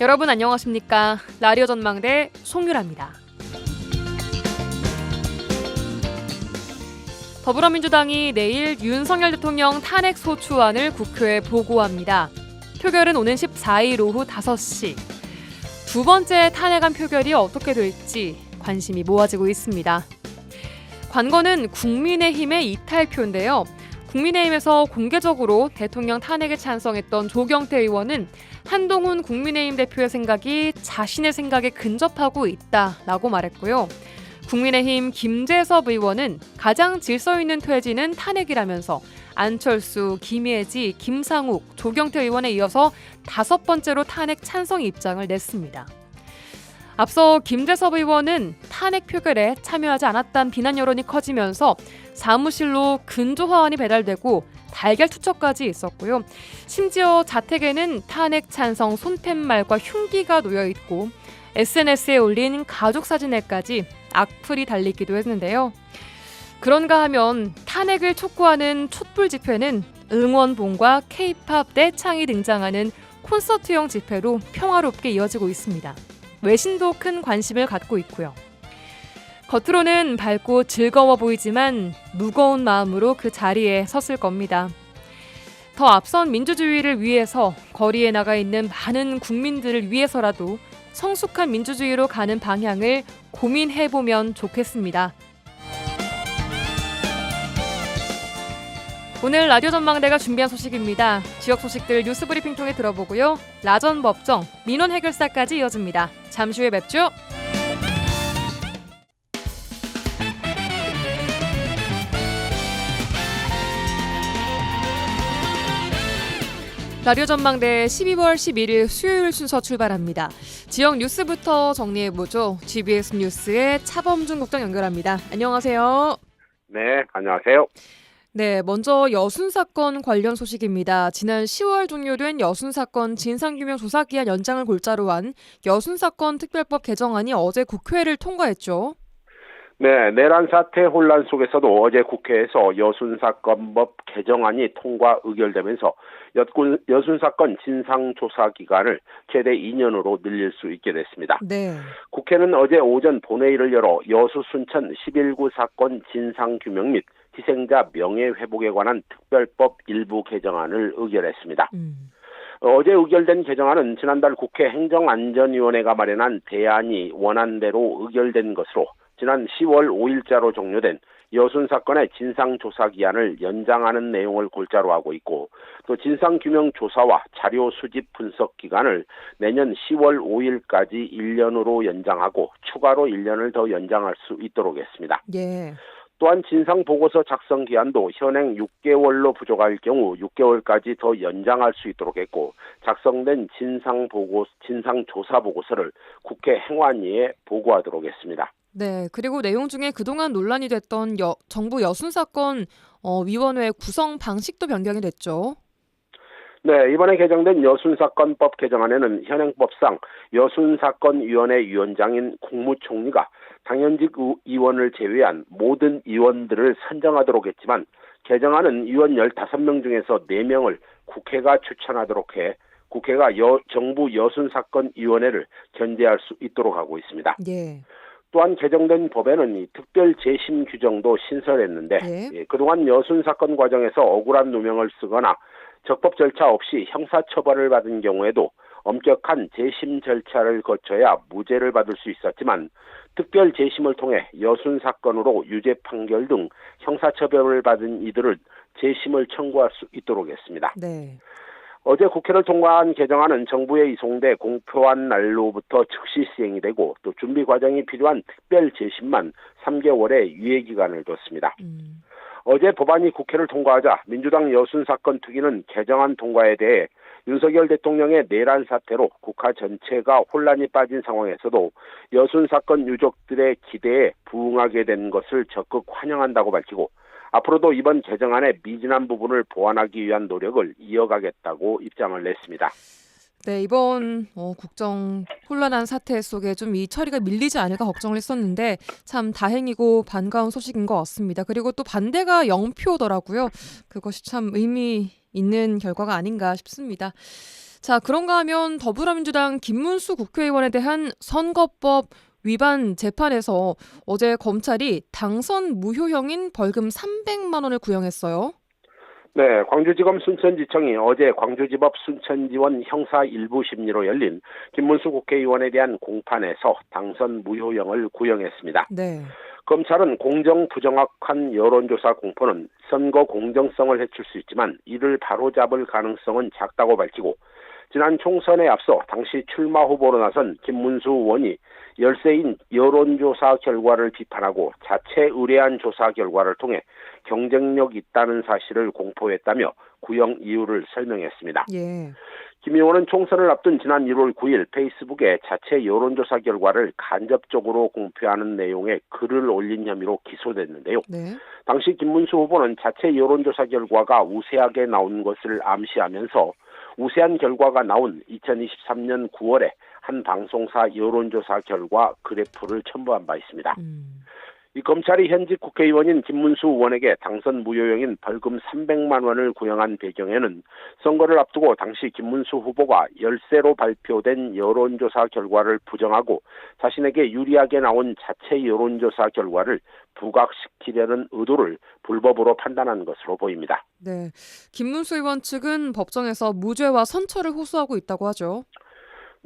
여러분 안녕하십니까? 라디오 전망대 송유라입니다. 더불어민주당이 내일 윤석열 대통령 탄핵 소추안을 국회에 보고합니다. 표결은 오는 14일 오후 5시. 두 번째 탄핵안 표결이 어떻게 될지 관심이 모아지고 있습니다. 관건은 국민의힘의 이탈표인데요. 국민의힘에서 공개적으로 대통령 탄핵에 찬성했던 조경태 의원은 한동훈 국민의힘 대표의 생각이 자신의 생각에 근접하고 있다라고 말했고요. 국민의힘 김재섭 의원은 가장 질서 있는 퇴진은 탄핵이라면서 안철수, 김예지, 김상욱, 조경태 의원에 이어서 5번째로 탄핵 찬성 입장을 냈습니다. 앞서 김재섭 의원은 탄핵 표결에 참여하지 않았다는 비난 여론이 커지면서 사무실로 근조화환이 배달되고 달걀 투척까지 있었고요. 심지어 자택에는 탄핵 찬성 손팻말과 흉기가 놓여있고 SNS에 올린 가족 사진에까지 악플이 달리기도 했는데요. 그런가 하면 탄핵을 촉구하는 촛불 집회는 응원봉과 K-팝 떼창이 등장하는 콘서트형 집회로 평화롭게 이어지고 있습니다. 외신도 큰 관심을 갖고 있고요. 겉으로는 밝고 즐거워 보이지만 무거운 마음으로 그 자리에 섰을 겁니다. 더 앞선 민주주의를 위해서 거리에 나가 있는 많은 국민들을 위해서라도 성숙한 민주주의로 가는 방향을 고민해보면 좋겠습니다. 오늘 라디오 전망대가 준비한 소식입니다. 지역 소식들 뉴스브리핑 통해 들어보고요. 라전 법정, 민원 해결사까지 이어집니다. 잠시 후에 뵙죠. 라디오 전망대 12월 11일 수요일 순서 출발합니다. 지역 뉴스부터 정리해보죠. GBS 뉴스의 차범준 국장 연결합니다. 안녕하세요. 네, 안녕하세요. 네, 먼저 여순 사건 관련 소식입니다. 지난 10월 종료된 여순 사건 진상규명 조사기한 연장을 골자로 한 여순 사건 특별법 개정안이 어제 국회를 통과했죠. 네, 내란 사태 혼란 속에서도 어제 국회에서 여순 사건법 개정안이 통과 의결되면서 여순 사건 진상조사 기간을 최대 2년으로 늘릴 수 있게 됐습니다. 네. 국회는 어제 오전 본회의를 열어 여수 순천 11구 사건 진상규명 및 희생자 명예회복에 관한 특별법 일부 개정안을 의결했습니다. 어제 의결된 개정안은 지난달 국회 행정안전위원회가 마련한 대안이 원안대로 의결된 것으로 지난 10월 5일자로 종료된 여순 사건의 진상조사 기한을 연장하는 내용을 골자로 하고 있고 또 진상규명 조사와 자료 수집 분석 기간을 내년 10월 5일까지 1년으로 연장하고 추가로 1년을 더 연장할 수 있도록 했습니다. 예. 또한 진상보고서 작성 기한도 현행 6개월로 부족할 경우 6개월까지 더 연장할 수 있도록 했고 작성된 진상조사 보고서를 국회 행안위에 보고하도록 했습니다. 네, 그리고 내용 중에 그동안 논란이 됐던 정부 여순 사건 위원회 구성 방식도 변경이 됐죠. 네, 이번에 개정된 여순사건법 개정안에는 현행법상 여순사건위원회 위원장인 국무총리가 당연직 의원을 제외한 모든 의원들을 선정하도록 했지만 개정안은 의원 15명 중에서 4명을 국회가 추천하도록 해 국회가 정부 여순사건위원회를 견제할 수 있도록 하고 있습니다. 예. 또한 개정된 법에는 이 특별 재심 규정도 신설했는데 그동안 여순 사건 과정에서 억울한 누명을 쓰거나 적법 절차 없이 형사처벌을 받은 경우에도 엄격한 재심 절차를 거쳐야 무죄를 받을 수 있었지만 특별 재심을 통해 여순 사건으로 유죄 판결 등 형사처벌을 받은 이들을 재심을 청구할 수 있도록 했습니다. 네. 어제 국회를 통과한 개정안은 정부에 이송돼 공표한 날로부터 즉시 시행이 되고 또 준비 과정이 필요한 특별 재심만 3개월의 유예 기간을 뒀습니다. 어제 법안이 국회를 통과하자 민주당 여순 사건 특위는 개정안 통과에 대해 윤석열 대통령의 내란 사태로 국가 전체가 혼란이 빠진 상황에서도 여순 사건 유족들의 기대에 부응하게 된 것을 적극 환영한다고 밝히고 앞으로도 이번 개정안의 미진한 부분을 보완하기 위한 노력을 이어가겠다고 입장을 냈습니다. 네, 이번 국정 혼란한 사태 속에 좀 이 처리가 밀리지 않을까 걱정을 했었는데 참 다행이고 반가운 소식인 것 같습니다. 그리고 또 반대가 0표더라고요. 그것이 참 의미 있는 결과가 아닌가 싶습니다. 자, 그런가 하면 더불어민주당 김문수 국회의원에 대한 선거법 위반 재판에서 어제 검찰이 당선 무효형인 벌금 300만 원을 구형했어요. 네, 광주지검 순천지청이 어제 광주지법 순천지원 형사 1부 심리로 열린 김문수 국회의원에 대한 공판에서 당선 무효형을 구형했습니다. 네. 검찰은 공정 부정확한 여론조사 공포는 선거 공정성을 해칠 수 있지만 이를 바로잡을 가능성은 작다고 밝히고 지난 총선에 앞서 당시 출마 후보로 나선 김문수 의원이 열세인 여론조사 결과를 비판하고 자체 의뢰한 조사 결과를 통해 경쟁력 있다는 사실을 공포했다며 구형 이유를 설명했습니다. 예. 김 의원은 총선을 앞둔 지난 1월 9일 페이스북에 자체 여론조사 결과를 간접적으로 공표하는 내용의 글을 올린 혐의로 기소됐는데요. 네. 당시 김문수 후보는 자체 여론조사 결과가 우세하게 나온 것을 암시하면서 우세한 결과가 나온 2023년 9월에 한 방송사 여론조사 결과 그래프를 첨부한 바 있습니다. 이 검찰이 현직 국회의원인 김문수 의원에게 당선 무효형인 벌금 300만 원을 구형한 배경에는 선거를 앞두고 당시 김문수 후보가 열세로 발표된 여론조사 결과를 부정하고 자신에게 유리하게 나온 자체 여론조사 결과를 부각시키려는 의도를 불법으로 판단한 것으로 보입니다. 네, 김문수 의원 측은 법정에서 무죄와 선처를 호소하고 있다고 하죠.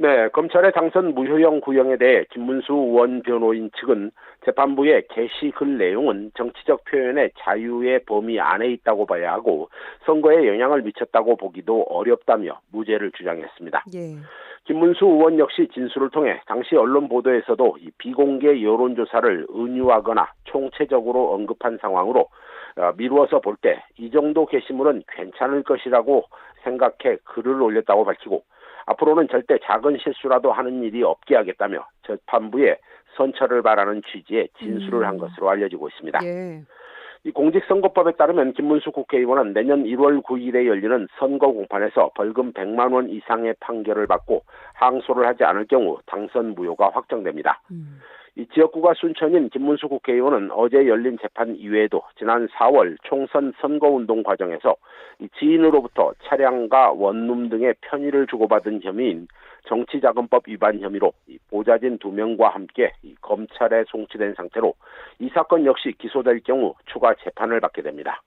네, 검찰의 당선 무효형 구형에 대해 김문수 의원 변호인 측은 재판부의 게시글 내용은 정치적 표현의 자유의 범위 안에 있다고 봐야 하고 선거에 영향을 미쳤다고 보기도 어렵다며 무죄를 주장했습니다. 예. 김문수 의원 역시 진술을 통해 당시 언론 보도에서도 이 비공개 여론조사를 은유하거나 총체적으로 언급한 상황으로 미루어서 볼 때 이 정도 게시물은 괜찮을 것이라고 생각해 글을 올렸다고 밝히고 앞으로는 절대 작은 실수라도 하는 일이 없게 하겠다며 재판부에 선처를 바라는 취지의 진술을 한 것으로 알려지고 있습니다. 예. 이 공직선거법에 따르면 김문수 국회의원은 내년 1월 9일에 열리는 선거 공판에서 벌금 100만 원 이상의 판결을 받고 항소를 하지 않을 경우 당선 무효가 확정됩니다. 이 지역구가 순천인 김문수 국회의원은 어제 열린 재판 이외에도 지난 4월 총선 선거운동 과정에서 이 지인으로부터 차량과 원룸 등의 편의를 주고받은 혐의인 정치자금법 위반 혐의로 보좌진 2명과 함께 검찰에 송치된 상태로 이 사건 역시 기소될 경우 추가 재판을 받게 됩니다.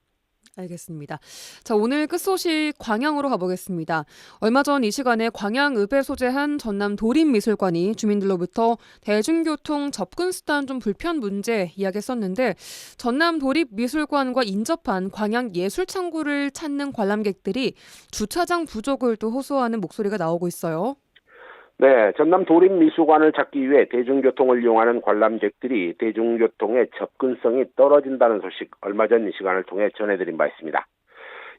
알겠습니다. 자, 오늘 끝소식 광양으로 가보겠습니다. 얼마 전 이 시간에 광양읍에 소재한 전남 도립미술관이 주민들로부터 대중교통 접근 수단 좀 불편 문제 이야기했었는데 전남 도립미술관과 인접한 광양예술창구를 찾는 관람객들이 주차장 부족을 또 호소하는 목소리가 나오고 있어요. 네, 전남 도립미술관을 찾기 위해 대중교통을 이용하는 관람객들이 대중교통의 접근성이 떨어진다는 소식 얼마 전 이 시간을 통해 전해드린 바 있습니다.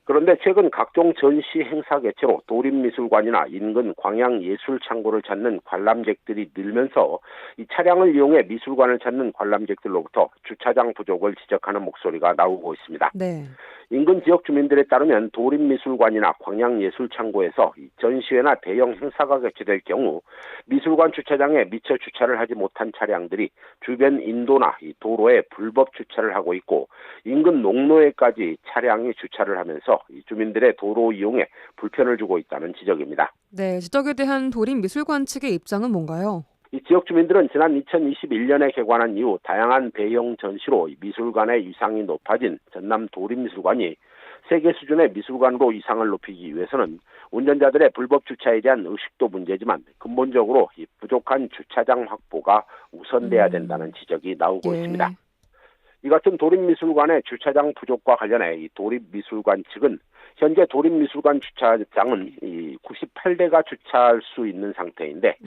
그런데 최근 각종 전시 행사 개최로 도립미술관이나 인근 광양예술창고를 찾는 관람객들이 늘면서 이 차량을 이용해 미술관을 찾는 관람객들로부터 주차장 부족을 지적하는 목소리가 나오고 있습니다. 네. 인근 지역 주민들에 따르면 도립미술관이나 광양예술창고에서 전시회나 대형 행사가 개최될 경우 미술관 주차장에 미처 주차를 하지 못한 차량들이 주변 인도나 도로에 불법 주차를 하고 있고 인근 농로에까지 차량이 주차를 하면서 주민들의 도로 이용에 불편을 주고 있다는 지적입니다. 네, 지적에 대한 도립미술관 측의 입장은 뭔가요? 이 지역 주민들은 지난 2021년에 개관한 이후 다양한 대형 전시로 미술관의 위상이 높아진 전남 도립미술관이 세계 수준의 미술관으로 위상을 높이기 위해서는 운전자들의 불법 주차에 대한 의식도 문제지만 근본적으로 이 부족한 주차장 확보가 우선돼야 된다는 지적이 나오고 있습니다. 이 같은 도립미술관의 주차장 부족과 관련해 이 도립미술관 측은 현재 도립미술관 주차장은 98대가 주차할 수 있는 상태인데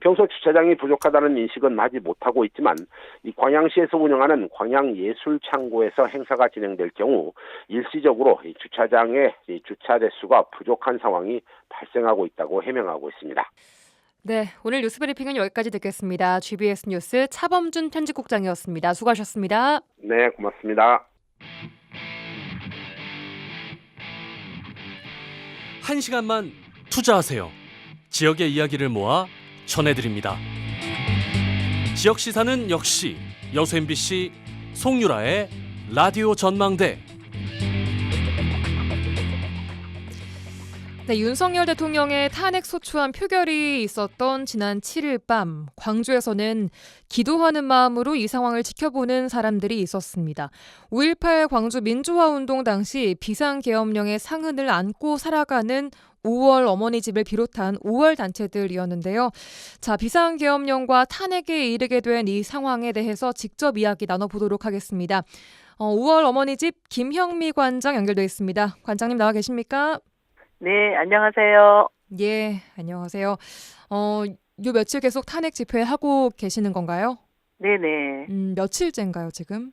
평소 주차장이 부족하다는 인식은 하지 못하고 있지만 이 광양시에서 운영하는 광양예술창고에서 행사가 진행될 경우 일시적으로 이 주차장의 주차 대수가 부족한 상황이 발생하고 있다고 해명하고 있습니다. 네, 오늘 뉴스 브리핑은 여기까지 듣겠습니다. GBS 뉴스 차범준 편집국장이었습니다. 수고하셨습니다. 네, 고맙습니다. 1시간만 투자하세요. 지역의 이야기를 모아 전해드립니다. 지역 시사는 역시 여수 MBC 송유라의 라디오 전망대. 네, 윤석열 대통령의 탄핵 소추안 표결이 있었던 지난 7일 밤 광주에서는 기도하는 마음으로 이 상황을 지켜보는 사람들이 있었습니다. 5.18 광주 민주화운동 당시 비상계엄령의 상흔을 안고 살아가는 5월 어머니 집을 비롯한 5월 단체들이었는데요. 자, 비상계엄령과 탄핵에 이르게 된 이 상황에 대해서 직접 이야기 나눠보도록 하겠습니다. 5월 어머니 집 김형미 관장 연결돼 있습니다. 관장님 나와 계십니까? 네, 안녕하세요. 예, 안녕하세요. 요 며칠 계속 탄핵 집회하고 계시는 건가요? 네네. 며칠째인가요, 지금?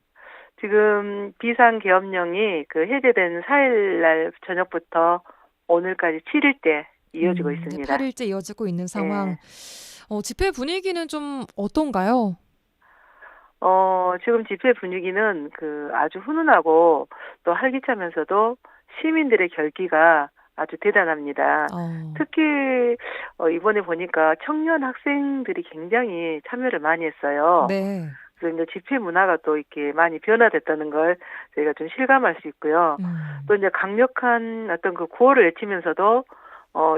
지금 비상계엄령이 해제된 4일 날 저녁부터 오늘까지 7일째 이어지고 있습니다. 8일째 이어지고 있는 상황. 네. 집회 분위기는 좀 어떤가요? 지금 집회 분위기는 아주 훈훈하고 또 활기차면서도 시민들의 결기가 아주 대단합니다. 특히 이번에 보니까 청년 학생들이 굉장히 참여를 많이 했어요. 네. 그래서 이제 집회 문화가 또 이렇게 많이 변화됐다는 걸 저희가 좀 실감할 수 있고요. 또 이제 강력한 어떤 구호를 외치면서도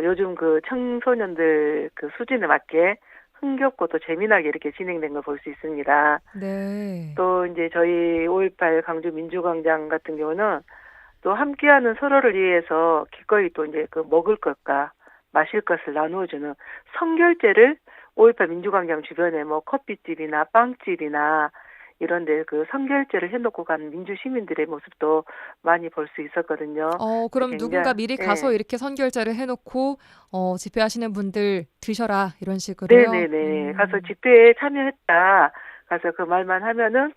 요즘 청소년들 수준에 맞게 흥겹고 또 재미나게 이렇게 진행된 걸 볼 수 있습니다. 네. 또 이제 저희 5.18 광주 민주광장 같은 경우는 또 함께하는 서로를 위해서 기꺼이 또 이제 먹을 것과 마실 것을 나누어주는 선결제를 5.18 민주광장 주변에 커피집이나 빵집이나 이런데 선결제를 해놓고 간 민주 시민들의 모습도 많이 볼 수 있었거든요. 그럼 누군가 미리 가서 네. 이렇게 선결제를 해놓고 집회하시는 분들 드셔라 이런 식으로요? 네네네. 가서 집회에 참여했다. 가서 그 말만 하면은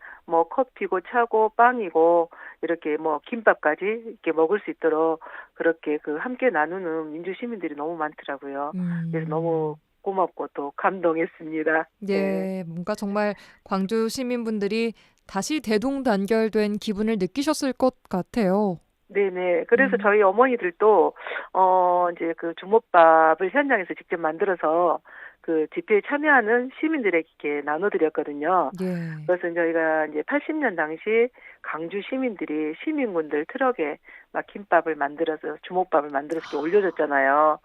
커피고 차고 빵이고 이렇게 김밥까지 이렇게 먹을 수 있도록 그렇게 함께 나누는 민주 시민들이 너무 많더라고요. 그래서 너무 고맙고 또 감동했습니다. 예, 네. 뭔가 정말 광주 시민분들이 다시 대동단결된 기분을 느끼셨을 것 같아요. 네네. 그래서 저희 어머니들도 이제 주먹밥을 현장에서 직접 만들어서 집회에 참여하는 시민들에게 나눠드렸거든요. 예. 그래서 저희가 이제 80년 당시 강주 시민들이 시민군들 트럭에 막 김밥을 만들어서 주먹밥을 만들어서 이렇게 올려줬잖아요.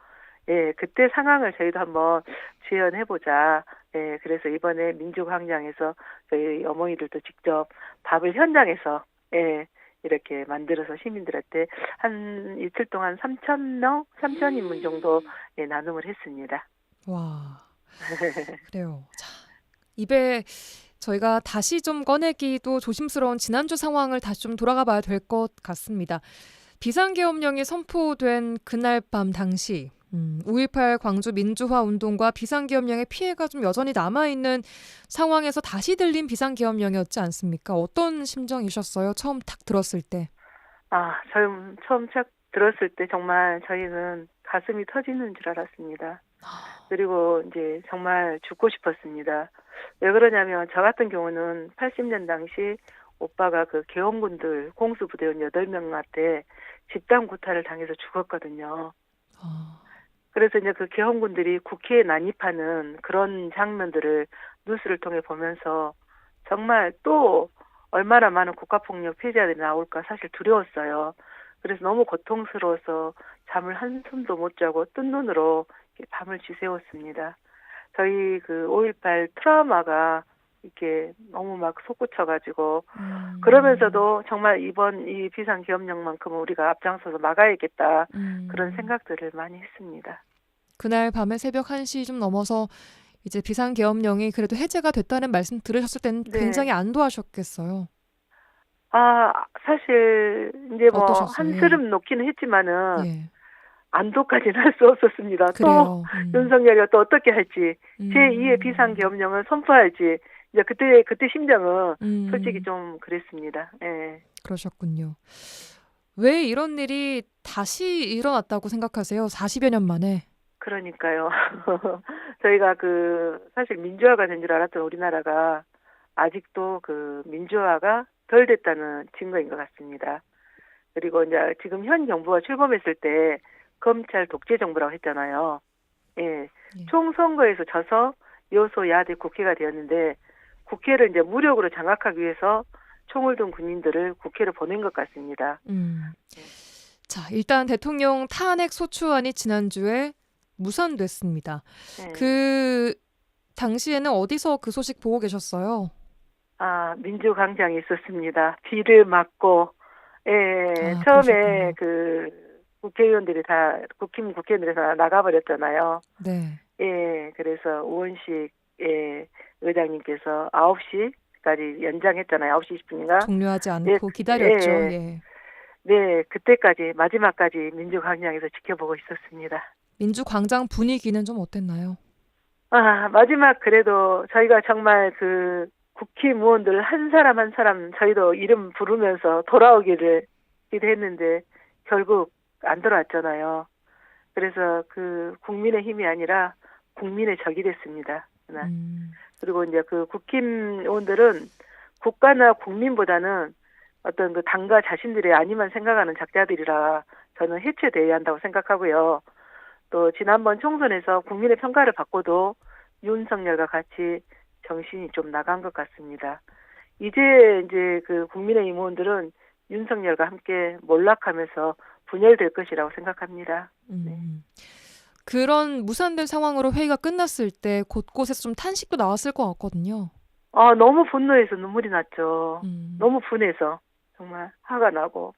예, 그때 상황을 저희도 한번 재현해보자. 예, 그래서 이번에 민주광장에서 저희 어머니들도 직접 밥을 현장에서 이렇게 만들어서 시민들한테 한 이틀 동안 3,000인분 정도 나눔을 했습니다. 와, 그래요. 자, 입에 저희가 다시 좀 꺼내기도 조심스러운 지난주 상황을 다시 좀 돌아가 봐야 될 것 같습니다. 비상계엄령이 선포된 그날 밤 당시 5.18 광주 민주화 운동과 비상계엄령의 피해가 좀 여전히 남아있는 상황에서 다시 들린 비상계엄령이었지 않습니까? 어떤 심정이셨어요? 처음 탁 들었을 때. 처음 딱 들었을 때 정말 저희는 가슴이 터지는 줄 알았습니다. 그리고 이제 정말 죽고 싶었습니다. 왜 그러냐면 저 같은 경우는 80년 당시 오빠가 계엄군들 공수부대원 8명한테 집단 구타를 당해서 죽었거든요. 그래서 이제 계엄군들이 국회에 난입하는 그런 장면들을 뉴스를 통해 보면서 정말 또 얼마나 많은 국가폭력 피해자들이 나올까 사실 두려웠어요. 그래서 너무 고통스러워서 잠을 한숨도 못 자고 뜬 눈으로 밤을 지새웠습니다. 저희 5.18 트라우마가 이렇게 너무 막 솟구쳐가지고 그러면서도 정말 이번 이 비상계엄령만큼은 우리가 앞장서서 막아야겠다 그런 생각들을 많이 했습니다. 그날 밤에 새벽 1시 좀 넘어서 이제 비상계엄령이 그래도 해제가 됐다는 말씀 들으셨을 때는 네. 굉장히 안도하셨겠어요. 사실 이제 어떠셨어요? 한스름 놓기는 했지만은 예. 안도까지는 할 수 없었습니다. 그래요. 또 윤석열이 또 어떻게 할지 제2의 비상계엄령을 선포할지 이제 그때 심정은 솔직히 좀 그랬습니다. 예. 그러셨군요. 왜 이런 일이 다시 일어났다고 생각하세요? 40여 년 만에. 그러니까요. 저희가 사실 민주화가 된 줄 알았던 우리나라가 아직도 민주화가 덜 됐다는 증거인 것 같습니다. 그리고 이제 지금 현 정부가 출범했을 때 검찰 독재 정부라고 했잖아요. 예. 총선거에서 져서 여소야대 국회가 되었는데 국회를 이제 무력으로 장악하기 위해서 총을 든 군인들을 국회로 보낸 것 같습니다. 자, 일단 대통령 탄핵 소추안이 지난주에 무산됐습니다. 네. 그 당시에는 어디서 그 소식 보고 계셨어요? 민주광장에 있었습니다. 비를 맞고, 처음에 그러셨군요. 그 국회의원들이 다 나가버렸잖아요. 네. 그래서 우원식 의장님께서 9시까지 연장했잖아요. 9시 20분인가? 종료하지 않고 기다렸죠. 네, 그때까지 마지막까지 민주광장에서 지켜보고 있었습니다. 민주광장 분위기는 좀 어땠나요? 마지막 그래도 저희가 정말 그 국회의원들 한 사람 한 사람 저희도 이름 부르면서 돌아오기를 기대했는데 결국 안 돌아왔잖아요. 그래서 그 국민의 힘이 아니라 국민의 적이 됐습니다. 그리고 이제 그 국힘의원들은 국가나 국민보다는 어떤 그 당과 자신들의 안위만 생각하는 작자들이라 저는 해체돼야 한다고 생각하고요. 또 지난번 총선에서 국민의 평가를 받고도 윤석열과 같이 정신이 좀 나간 것 같습니다. 이제 그 국민의힘 의원들은 윤석열과 함께 몰락하면서 분열될 것이라고 생각합니다. 네. 그런 무산된 상황으로 회의가 끝났을 때 곳곳에서 좀 탄식도 나왔을 것 같거든요. 너무 분노해서 눈물이 났죠. 너무 분해서 정말 화가 나고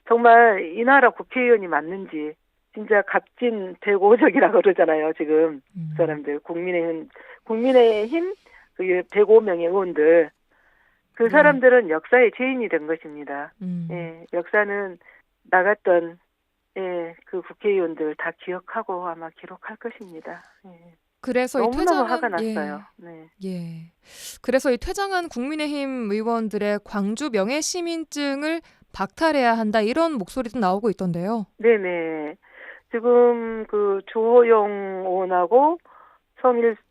정말 이 나라 국회의원이 맞는지 진짜 값진 대고적이라고 그러잖아요. 지금 그 사람들 국민의힘 그 105명의 의원들 그 사람들은 역사의 죄인이 된 것입니다. 역사는 나갔던 그 국회의원들 다 기억하고 아마 기록할 것입니다. 그래서 너무너무 화가 났어요. 그래서 이 퇴장한 국민의힘 의원들의 광주 명예시민증을 박탈해야 한다 이런 목소리도 나오고 있던데요. 네네. 지금 그 주호영 의원하고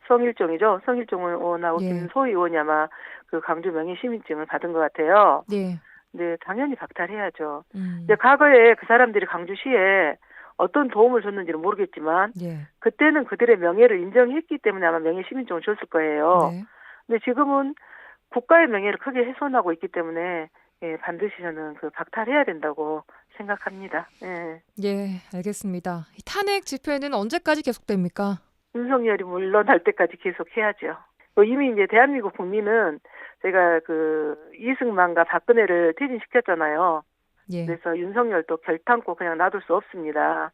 성일종이죠. 성일종 의원하고 김소희 의원이 아마 그 광주 명예시민증을 받은 것 같아요. 네, 당연히 박탈해야죠. 근데 과거에 그 사람들이 광주시에 어떤 도움을 줬는지는 모르겠지만 그때는 그들의 명예를 인정했기 때문에 아마 명예시민증을 줬을 거예요. 근데 지금은 국가의 명예를 크게 훼손하고 있기 때문에 반드시 저는 그 박탈해야 된다고 생각합니다. 알겠습니다. 이 탄핵 집회는 언제까지 계속됩니까? 윤석열이 물러날 때까지 계속해야죠. 이미 이제 대한민국 국민은 제가 그 이승만과 박근혜를 퇴진시켰잖아요. 그래서 윤석열도 결탄코 그냥 놔둘 수 없습니다.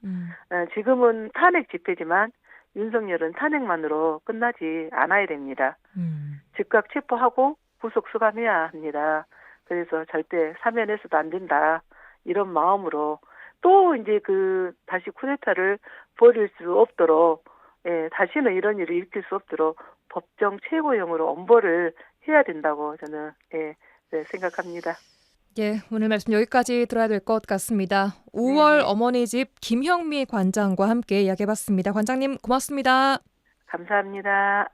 지금은 탄핵 집회지만 윤석열은 탄핵만으로 끝나지 않아야 됩니다. 즉각 체포하고 구속 수감해야 합니다. 그래서 절대 사면해서도 안 된다. 이런 마음으로 또 이제 그 다시 쿠데타를 벌일 수 없도록 다시는 이런 일을 일으킬 수 없도록 법정 최고형으로 엄벌을 해야 된다고 저는 생각합니다. 오늘 말씀 여기까지 들어야 될 것 같습니다. 5월 어머니 집 김형미 관장과 함께 이야기해봤습니다. 관장님 고맙습니다. 감사합니다.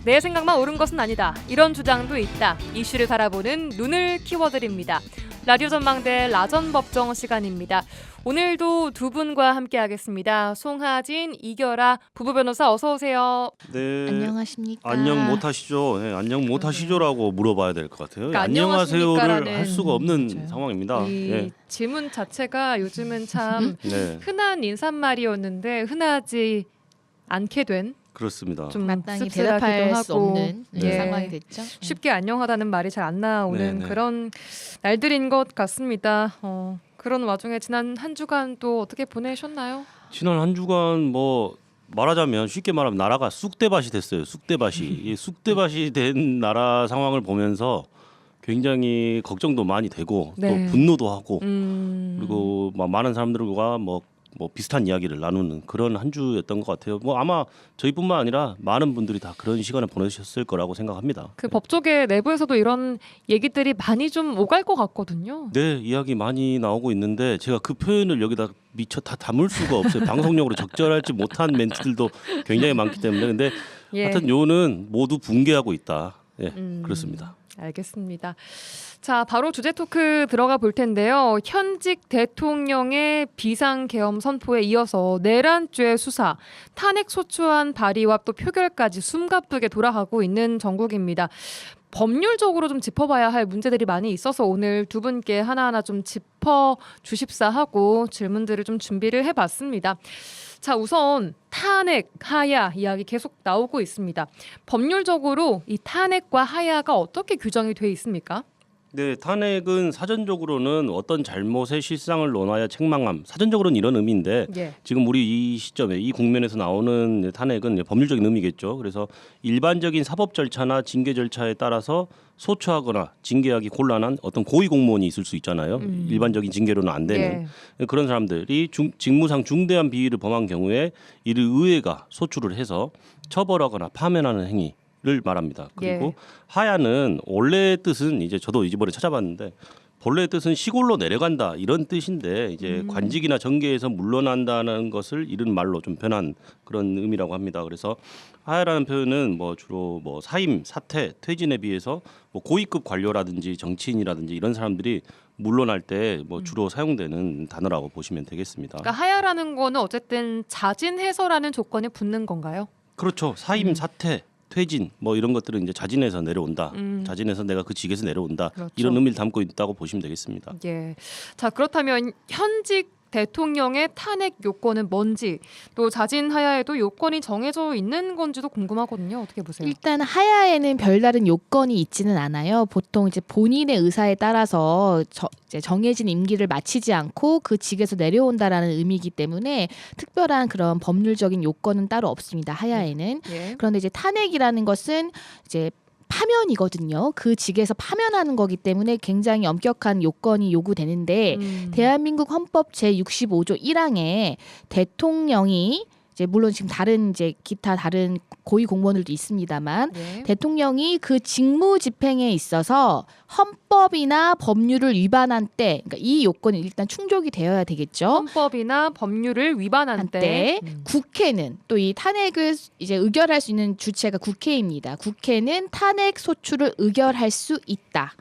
내 생각만 옳은 것은 아니다. 이런 주장도 있다. 이슈를 바라보는 눈을 키워드립니다. 라디오 전망대 라전법정 시간입니다. 오늘도 두 분과 함께하겠습니다. 송하진, 이결아 부부 변호사 어서 오세요. 네. 안녕하십니까. 안녕 못하시죠? 네, 안녕 못하시죠라고 물어봐야 될 것 같아요. 그러니까 안녕하세요를 할 수가 없는 맞아요. 상황입니다. 이 질문 자체가 요즘은 참 네, 흔한 인사말이었는데 흔하지 않게 된 그렇습니다. 좀 마땅히 씁쓸하기도 대답할 수 하고 없는 상황이 됐죠. 쉽게 안녕하다는 말이 잘 안 나오는 네. 그런 날들인 것 같습니다. 그런 와중에 지난 한 주간 또 어떻게 보내셨나요? 지난 한 주간 뭐 말하자면 쉽게 말하면 나라가 쑥대밭이 됐어요. 쑥대밭이. 이 쑥대밭이 된 나라 상황을 보면서 굉장히 걱정도 많이 되고 네. 또 분노도 하고 그리고 많은 사람들과 뭐 비슷한 이야기를 나누는 그런 한 주였던 것 같아요. 뭐 아마 저희뿐만 아니라 많은 분들이 다 그런 시간을 보내셨을 거라고 생각합니다. 그 법조계 내부에서도 이런 얘기들이 많이 좀 오갈 것 같거든요. 네, 이야기 많이 나오고 있는데 제가 그 표현을 여기다 미처 다 담을 수가 없어요. 방송용으로 적절하지 못한 멘트들도 굉장히 많기 때문에 근데 하여튼 요는 모두 붕괴하고 있다. 그렇습니다. 알겠습니다. 자, 바로 주제 토크 들어가 볼 텐데요. 현직 대통령의 비상계엄 선포에 이어서 내란죄 수사, 탄핵소추안 발의와 또 표결까지 숨가쁘게 돌아가고 있는 정국입니다. 법률적으로 좀 짚어봐야 할 문제들이 많이 있어서 오늘 두 분께 하나하나 좀 짚어주십사 하고 질문들을 좀 준비를 해봤습니다. 자, 우선 탄핵, 하야 이야기 계속 나오고 있습니다. 법률적으로 이 탄핵과 하야가 어떻게 규정이 돼 있습니까? 네, 탄핵은 사전적으로는 어떤 잘못의 실상을 논하여 책망함. 사전적으로는 이런 의미인데 예. 지금 우리 이 시점에 이 국면에서 나오는 탄핵은 법률적인 의미겠죠. 그래서 일반적인 사법 절차나 징계 절차에 따라서 소추하거나 징계하기 곤란한 어떤 고위 공무원이 있을 수 있잖아요. 일반적인 징계로는 안 되는 그런 사람들이 직무상 중대한 비위를 범한 경우에 이를 의회가 소추를 해서 처벌하거나 파면하는 행위. 를 말합니다. 그리고 하야는 원래 뜻은 이제 저도 이번에 찾아봤는데 본래 뜻은 시골로 내려간다 이런 뜻인데 이제 관직이나 정계에서 물러난다는 것을 이른 말로 좀 변한 그런 의미라고 합니다. 그래서 하야라는 표현은 뭐 주로 뭐 사임, 사퇴, 퇴진에 비해서 뭐 고위급 관료라든지 정치인이라든지 이런 사람들이 물러날 때 뭐 주로 사용되는 단어라고 보시면 되겠습니다. 그러니까 하야라는 거는 어쨌든 자진해서라는 조건이 붙는 건가요? 그렇죠. 사임, 사퇴. 퇴진 뭐 이런 것들은 이제 자진해서 내려온다. 자진해서 내가 그 직에서 내려온다. 그렇죠. 이런 의미를 담고 있다고 보시면 되겠습니다. 예. 자, 그렇다면 현직 대통령의 탄핵 요건은 뭔지 또 자진 하야에도 요건이 정해져 있는 건지도 궁금하거든요. 어떻게 보세요? 일단 하야에는 별다른 요건이 있지는 않아요. 보통 이제 본인의 의사에 따라서 이제 정해진 임기를 마치지 않고 그 직에서 내려온다라는 의미이기 때문에 특별한 그런 법률적인 요건은 따로 없습니다. 하야에는. 예. 그런데 이제 탄핵이라는 것은 이제 파면이거든요. 그 직에서 파면하는 거기 때문에 굉장히 엄격한 요건이 요구되는데 대한민국 헌법 제65조 1항에 대통령이 이제 물론 지금 다른 이제 기타 다른 고위 공무원들도 있습니다만 예. 대통령이 그 직무 집행에 있어서 헌법이나 법률을 위반한 때, 그러니까 이 요건이 일단 충족이 되어야 되겠죠. 헌법이나 법률을 위반한 때 국회는 또 이 탄핵을 이제 의결할 수 있는 주체가 국회입니다. 국회는 탄핵 소추를 의결할 수 있다.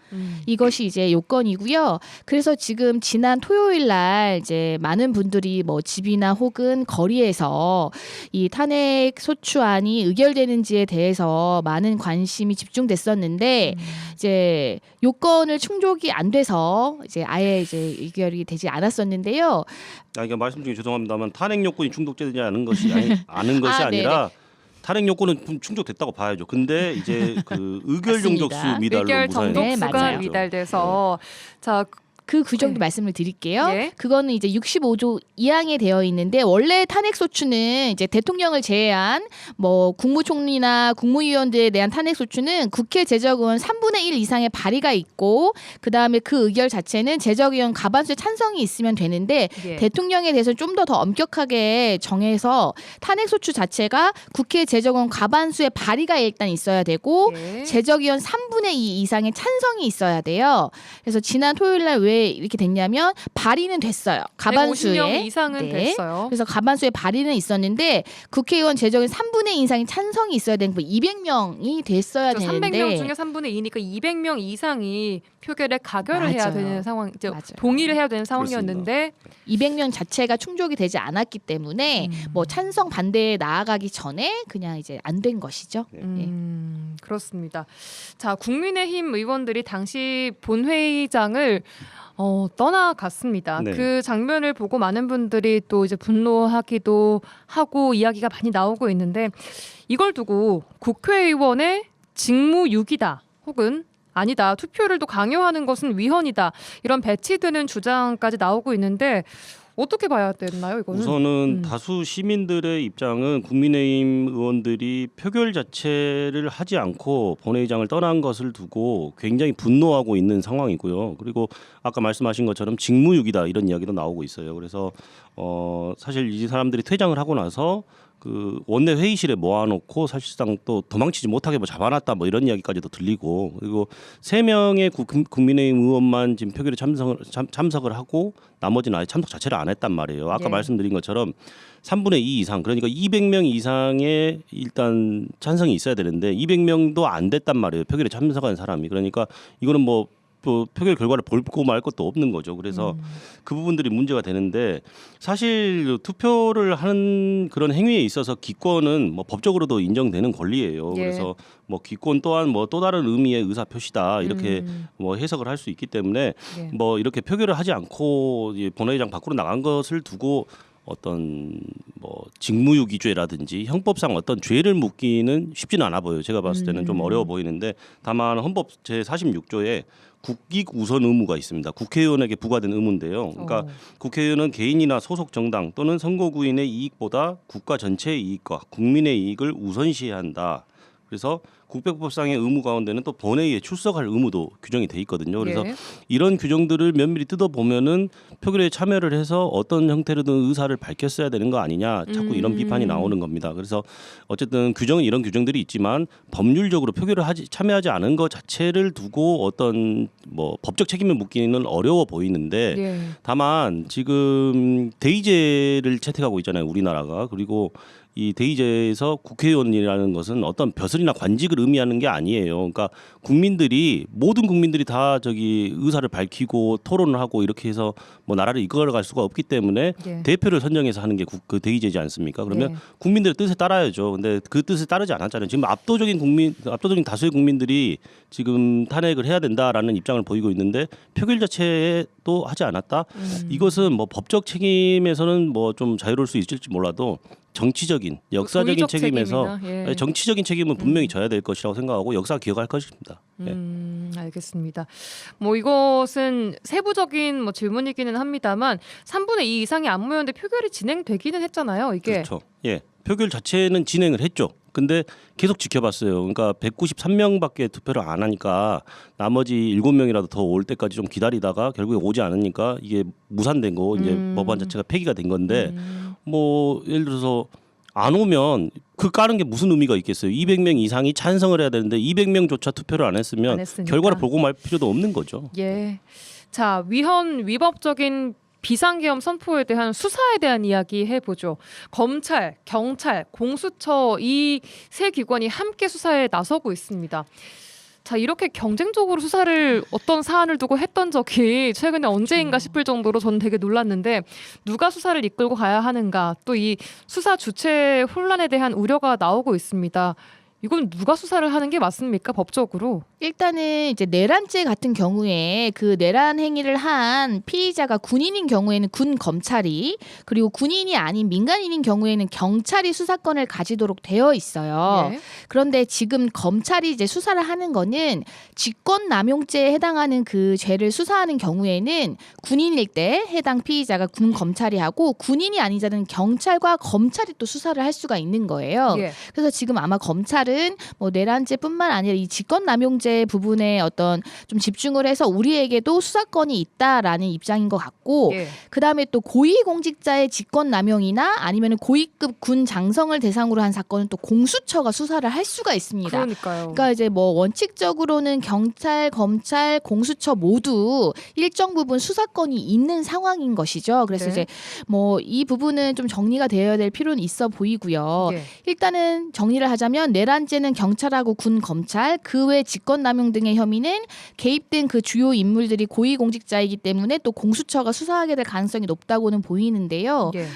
이것이 이제 요건이고요. 그래서 지금 지난 토요일 날 이제 많은 분들이 뭐 집이나 혹은 거리에서 이 탄핵 소추안이 의결되는지에 대해서 많은 관심이 집중됐었는데 이제 요건을 충족이 안 돼서 이제 아예 이제 의결이 되지 않았었는데요. 이게 말씀 중에 죄송합니다만 탄핵 요건이 충족되지 않은 것이 아니라 탄핵 요건은 충족됐다고 봐야죠. 근데 이제 그 의결 정족수 미달로 의결 무사히 정족수가 미달돼서 자. 그 규정도 말씀을 드릴게요. 예. 그거는 이제 65조 2항에 되어 있는데 원래 탄핵 소추는 이제 대통령을 제외한 뭐 국무총리나 국무위원들에 대한 탄핵 소추는 국회 제적의원 3분의 1 이상의 발의가 있고 그다음에 그 의결 자체는 제적의원 과반수의 찬성이 있으면 되는데 대통령에 대해서 좀 더 엄격하게 정해서 탄핵 소추 자체가 국회 제적의원 과반수의 발의가 일단 있어야 되고 제적의원 3분의 2 이상의 찬성이 있어야 돼요. 그래서 지난 토요일 날 왜 이렇게 됐냐면 발의는 됐어요. 가반수에 150명 이상은 됐어요. 그래서 가반수의 발의는 있었는데 국회의원 제적인 3분의 2 이상의 찬성이 있어야 되는 200명이 됐어야 그렇죠. 되는데 300명 중에 3분의 2니까 200명 이상이 표결에 가결을 해야 되는 상황, 이제 맞아요. 동의를 해야 되는 상황이었는데 200명 자체가 충족이 되지 않았기 때문에 뭐 찬성 반대에 나아가기 전에 그냥 이제 안 된 것이죠. 그렇습니다. 자, 국민의힘 의원들이 당시 본회의장을 떠나갔습니다. 네. 그 장면을 보고 많은 분들이 또 이제 분노하기도 하고 이야기가 많이 나오고 있는데 이걸 두고 국회의원의 직무유기다 혹은 아니다, 투표를 또 강요하는 것은 위헌이다, 이런 배치되는 주장까지 나오고 있는데 어떻게 봐야 되나요, 이거는? 우선은 다수 시민들의 입장은 국민의힘 의원들이 표결 자체를 하지 않고 본회의장을 떠난 것을 두고 굉장히 분노하고 있는 상황이고요. 그리고 아까 말씀하신 것처럼 직무유기다 이런 이야기도 나오고 있어요. 그래서 사실 이 사람들이 퇴장을 하고 나서 그 원내 회의실에 모아놓고 사실상 또 도망치지 못하게 뭐 잡아놨다 뭐 이런 이야기까지도 들리고 그리고 3명의 국민의힘 의원만 지금 표결에 참석을 하고 나머지는 아예 참석 자체를 안 했단 말이에요. 아까 네. 말씀드린 것처럼 3분의 2 이상 그러니까 200명 이상의 일단 찬성이 있어야 되는데 200명도 안 됐단 말이에요. 표결에 참석한 사람이. 그러니까 이거는 뭐 또 표결 결과를 보고 말 것도 없는 거죠. 그래서 그 부분들이 문제가 되는데 사실 투표를 하는 그런 행위에 있어서 기권은 뭐 법적으로도 인정되는 권리예요. 예. 그래서 뭐 기권 또한 뭐 또 다른 의미의 의사 표시다 이렇게 뭐 해석을 할 수 있기 때문에 예. 뭐 이렇게 표결을 하지 않고 본회의장 밖으로 나간 것을 두고 어떤 뭐 직무유기죄라든지 형법상 어떤 죄를 묻기는 쉽지는 않아 보여요. 제가 봤을 때는 좀 어려워 보이는데 다만 헌법 제 46조에 국익 우선 의무가 있습니다. 국회의원에게 부과된 의무인데요. 그러니까 국회의원은 개인이나 소속 정당 또는 선거구인의 이익보다 국가 전체의 이익과 국민의 이익을 우선시해야 한다. 그래서 국회법상의 의무 가운데는 또 본회의에 출석할 의무도 규정이 돼 있거든요. 그래서 예. 이런 규정들을 면밀히 뜯어보면은 표결에 참여를 해서 어떤 형태로든 의사를 밝혔어야 되는 거 아니냐 자꾸 이런 비판이 나오는 겁니다. 그래서 어쨌든 규정은 이런 규정들이 있지만 법률적으로 표결을 참여하지 않은 것 자체를 두고 어떤 뭐 법적 책임을 묻기는 어려워 보이는데 예. 다만 지금 대의제를 채택하고 있잖아요. 우리나라가. 그리고 이 대의제에서 국회의원이라는 것은 어떤 벼슬이나 관직을 의미하는 게 아니에요. 그러니까 모든 국민들이 다 저기 의사를 밝히고 토론을 하고 이렇게 해서 뭐 나라를 이끌어갈 수가 없기 때문에 예. 대표를 선정해서 하는 게 그 대의제지 않습니까? 그러면 예. 국민들의 뜻에 따라야죠. 근데 그 뜻에 따르지 않았잖아요. 지금 압도적인 다수의 국민들이 지금 탄핵을 해야 된다라는 입장을 보이고 있는데 표결 자체도 하지 않았다. 이것은 뭐 법적 책임에서는 뭐 좀 자유로울 수 있을지 몰라도 정치적인 역사적인 도의적 책임에서 책임이나, 예. 정치적인 책임은 분명히 져야 될 것이라고 생각하고 역사가 기억할 것입니다. 예. 알겠습니다. 뭐 이것은 세부적인 뭐 질문이기는 합니다만 3분의 2 이상이 안 모였는데 표결이 진행되기는 했잖아요. 이게 그렇죠. 예. 표결 자체는 진행을 했죠. 근데 계속 지켜봤어요. 그러니까 193명밖에 투표를 안 하니까 나머지 7명이라도 더 올 때까지 좀 기다리다가 결국에 오지 않으니까 이게 무산된 거 이제 법안 자체가 폐기가 된 건데 뭐 예를 들어서 안 오면 그 까는 게 무슨 의미가 있겠어요. 200명 이상이 찬성을 해야 되는데 200명조차 투표를 안 했으면 안 했으니까. 결과를 보고 말 필요도 없는 거죠. 예. 자, 위헌위법적인 비상계엄 선포에 대한 수사에 대한 이야기 해보죠. 검찰, 경찰, 공수처 이 세 기관이 함께 수사에 나서고 있습니다. 자, 이렇게 경쟁적으로 수사를 어떤 사안을 두고 했던 적이 최근에 언제인가 싶을 정도로 저는 되게 놀랐는데 누가 수사를 이끌고 가야 하는가 또 이 수사 주체 혼란에 대한 우려가 나오고 있습니다. 이건 누가 수사를 하는 게 맞습니까? 법적으로? 일단은 이제 내란죄 같은 경우에 그 내란 행위를 한 피의자가 군인인 경우에는 군 검찰이 그리고 군인이 아닌 민간인인 경우에는 경찰이 수사권을 가지도록 되어 있어요. 예. 그런데 지금 검찰이 이제 수사를 하는 거는 직권남용죄에 해당하는 그 죄를 수사하는 경우에는 군인일 때 해당 피의자가 군 검찰이 하고 군인이 아닌 자는 경찰과 검찰이 또 수사를 할 수가 있는 거예요. 예. 그래서 지금 아마 검찰은 뭐 내란죄뿐만 아니라 이 직권남용죄 부분에 어떤 좀 집중을 해서 우리에게도 수사권이 있다라는 입장인 것 같고 예. 그다음에 또 고위공직자의 직권남용이나 아니면 고위급 군 장성을 대상으로 한 사건은 또 공수처가 수사를 할 수가 있습니다. 그러니까요. 그러니까 이제 뭐 원칙적으로는 경찰, 검찰, 공수처 모두 일정 부분 수사권이 있는 상황인 것이죠. 그래서 네. 이제 뭐 이 부분은 좀 정리가 되어야 될 필요는 있어 보이고요. 예. 일단은 정리를 하자면 내란죄는 경찰하고 군, 검찰, 그 외 직권남용 등의 혐의는 개입된 그 주요 인물들이 고위공직자이기 때문에 또 공수처가 수사하게 될 가능성이 높다고는 보이는데요. 예.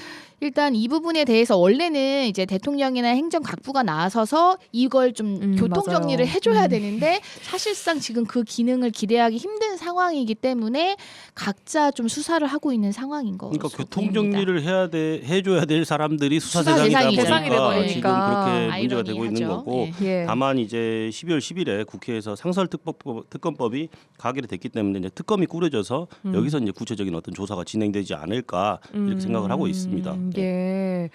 일단 이 부분에 대해서 원래는 이제 대통령이나 행정각부가 나서서 이걸 좀 교통 맞아요. 정리를 해줘야 되는데 사실상 지금 그 기능을 기대하기 힘든 상황이기 때문에 각자 좀 수사를 하고 있는 상황인 것으로 그러니까 교통 보입니다. 정리를 해줘야 될 사람들이 수사 수사 대상이다 대상이 보니까 되버리니까. 지금 그렇게 문제가 되고 있는 아이러니하죠. 거고 예. 예. 다만 이제 12월 10일에 국회에서 상설특검법이 가결이 됐기 때문에 이제 특검이 꾸려져서 여기서 이제 구체적인 어떤 조사가 진행되지 않을까 이렇게 생각을 하고 있습니다. 예.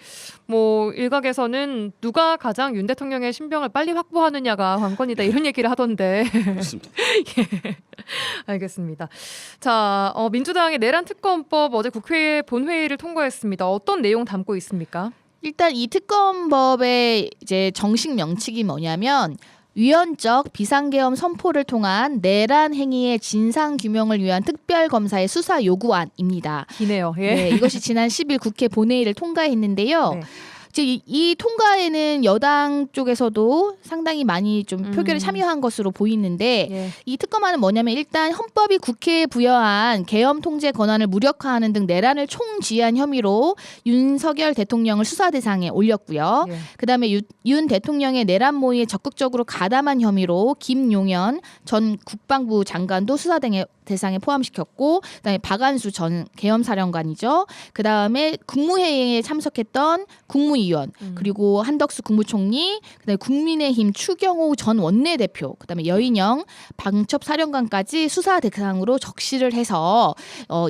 뭐 일각에서는 누가 가장 윤 대통령의 신병을 빨리 확보하느냐가 관건이다 이런 얘기를 하던데. 그렇습니다. 예. 알겠습니다. 자, 민주당의 내란 특검법 어제 국회 본회의를 통과했습니다. 어떤 내용 담고 있습니까? 일단 이 특검법의 이제 정식 명칭이 뭐냐면 위헌적 비상계엄 선포를 통한 내란 행위의 진상 규명을 위한 특별검사의 수사 요구안입니다. 기네요. 예. 네, 이것이 지난 10일 국회 본회의를 통과했는데요. 네. 이제 이 통과에는 여당 쪽에서도 상당히 많이 좀 표결에 참여한 것으로 보이는데 예. 이 특검안은 뭐냐면 일단 헌법이 국회에 부여한 계엄 통제 권한을 무력화하는 등 내란을 총지휘한 혐의로 윤석열 대통령을 수사 대상에 올렸고요. 예. 그다음에 윤 대통령의 내란 모의에 적극적으로 가담한 혐의로 김용현 전 국방부 장관도 수사 대상에 포함시켰고, 그다음에 박안수 전 계엄사령관이죠. 그다음에 국무회의에 참석했던 국무위원, 그리고 한덕수 국무총리, 그다음에 국민의힘 추경호 전 원내대표, 그다음에 여인영 방첩사령관까지 수사 대상으로 적시를 해서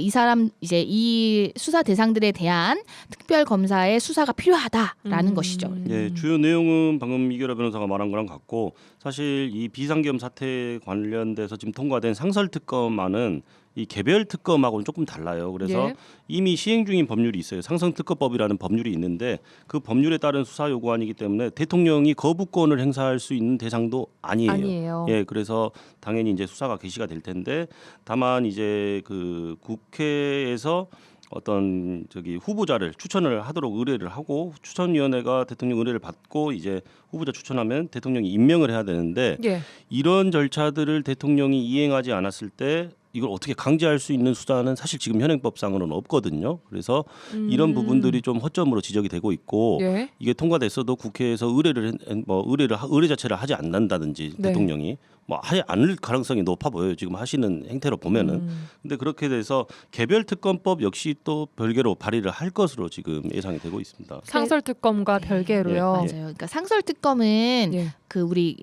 이 사람 이제 이 수사 대상들에 대한 특별검사의 수사가 필요하다라는 것이죠. 예, 주요 내용은 방금 이결아 변호사가 말한 거랑 같고 사실 이 비상계엄 사태 관련돼서 지금 통과된 상설특검안은 이 개별 특검하고는 조금 달라요. 그래서 예. 이미 시행 중인 법률이 있어요. 상설특검법이라는 법률이 있는데 그 법률에 따른 수사 요구안이기 때문에 대통령이 거부권을 행사할 수 있는 대상도 아니에요. 아니에요. 예, 그래서 당연히 이제 수사가 개시가 될 텐데 다만 이제 그 국회에서 어떤 후보자를 추천을 하도록 의뢰를 하고 추천위원회가 대통령 의뢰를 받고 이제 후보자 추천하면 대통령이 임명을 해야 되는데 예. 이런 절차들을 대통령이 이행하지 않았을 때 이걸 어떻게 강제할 수 있는 수단은 사실 지금 현행법상으로는 없거든요. 그래서 이런 부분들이 좀 허점으로 지적이 되고 있고 예. 이게 통과됐어도 국회에서 의뢰 자체를 하지 않는다든지 네. 대통령이 하지 않을 가능성이 높아 보여요. 지금 하시는 행태로 보면은. 근데 그렇게 돼서 개별 특검법 역시 또 별개로 발의를 할 것으로 지금 예상이 되고 있습니다. 상설특검과 별개로요. 맞아요. 그러니까 상설특검은 예. 그 우리